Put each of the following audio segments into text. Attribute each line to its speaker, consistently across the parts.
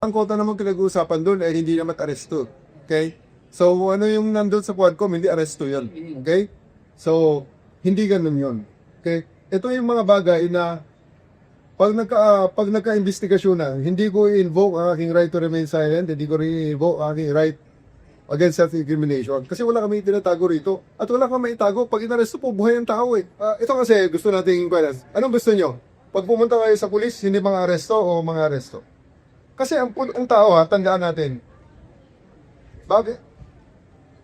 Speaker 1: Ang kota naman pinag-uusapan doon ay hindi naman aresto. Okay? So, ano yung nandun sa Quadcom, hindi aresto yun. Okay? So, hindi ganun yun. Okay? Ito yung mga bagay na pag nagka-investigasyon na, hindi ko i-invoke ang aking right to remain silent, hindi ko rin i-invoke ang aking right against self-incrimination. Kasi wala kami tinatago rito. At wala kami itago. Pag inaresto po, buhay ang tao eh. Ito kasi gusto nating balance. Anong gusto nyo? Pag pumunta kayo sa pulis, hindi mga aresto o mga aresto? Kasi ang tao tandaan natin. Bakit?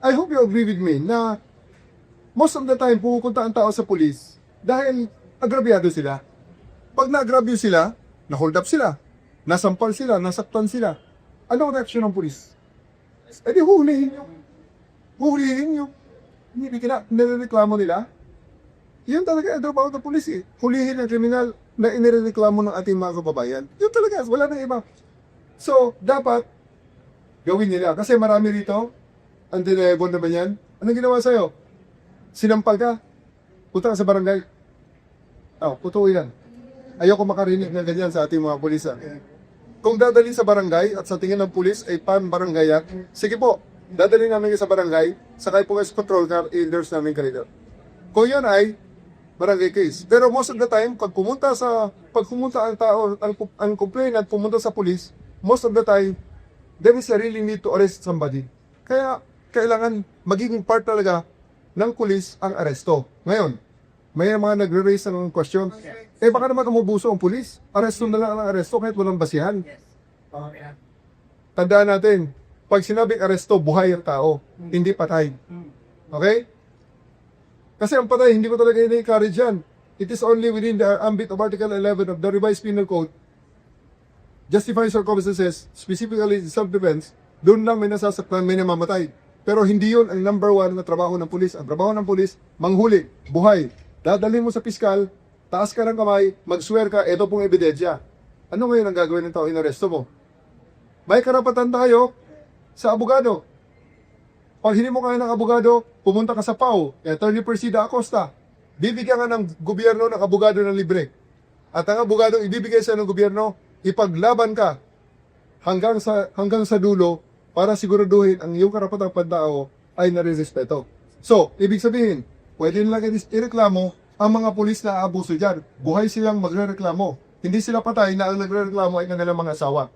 Speaker 1: I hope you agree with me na most of the time pupunta ang tao sa pulis dahil agrabyado sila. Pag na-agrabyo sila, na-hold up sila, nasampal sila, nasaktan sila. Anong reaction ng pulis? Eh di huhulihin nyo. Huhulihin nyo. Hindi nirereklamo nila. Yun talaga ang trabaho ng pulis eh. Hulihin ang kriminal na inireklamo ng ating mga kababayan. Yun talaga, wala nang iba. So, dapat gawin nila. Kasi marami rito, undeniable na ba yan? Anong ginawa sa'yo? Sinampal ka? Punta ka sa barangay. Putuin yan. Ayoko makarinig na ganyan sa ating mga pulis. Kung dadalhin sa barangay at sa tingin ng pulis ay pan-barangay yan, sige po, dadalhin namin kayo sa barangay, sakay po kayo sa patrol car, i-endorse namin kayo. Kung yun ay barangay case. Pero most of the time, pag pumunta ang tao, ang complainant pumunta sa pulis, most of the time, there is a really need to arrest somebody. Kaya, kailangan magiging part talaga ng pulis ang aresto. Ngayon, may mga nagre-raise ng question, baka naman umubuso ang pulis. Aresto na lang ang aresto kahit walang basihan. Tandaan natin, pag sinabing aresto, buhay ang tao, hindi patay. Okay? Kasi ang patay, hindi ko talaga ini-encourage yan. It is only within the ambit of Article 11 of the Revised Penal Code, justifying circumstances, specifically self-defense, doon lang may nasasaktan, may namamatay. Pero hindi yun ang number one na trabaho ng pulis. Ang trabaho ng pulis, manghuli, buhay. Dadalhin mo sa piskal, taas ka ng kamay, mag-swear ka, eto pong ebidensya. Ano ngayon ang gagawin ng tao inaresto mo? May karapatan tayo sa abogado. Pag hindi mo kaya ng abogado, pumunta ka sa PAO, Attorney Persida Acosta. Bibigyan ka ng gobyerno ng abogado ng libre. At ang abogado ibibigay sa ng gobyerno, ipaglaban ka hanggang sa dulo para siguraduhin ang iyong karapatang pantao ay nare-respeto. So, ibig sabihin, pwede nilang ireklamo ang mga pulis na aabuso dyan. Buhay silang magre-reklamo. Hindi sila patay na ang nagre-reklamo ay kanilang mga asawa.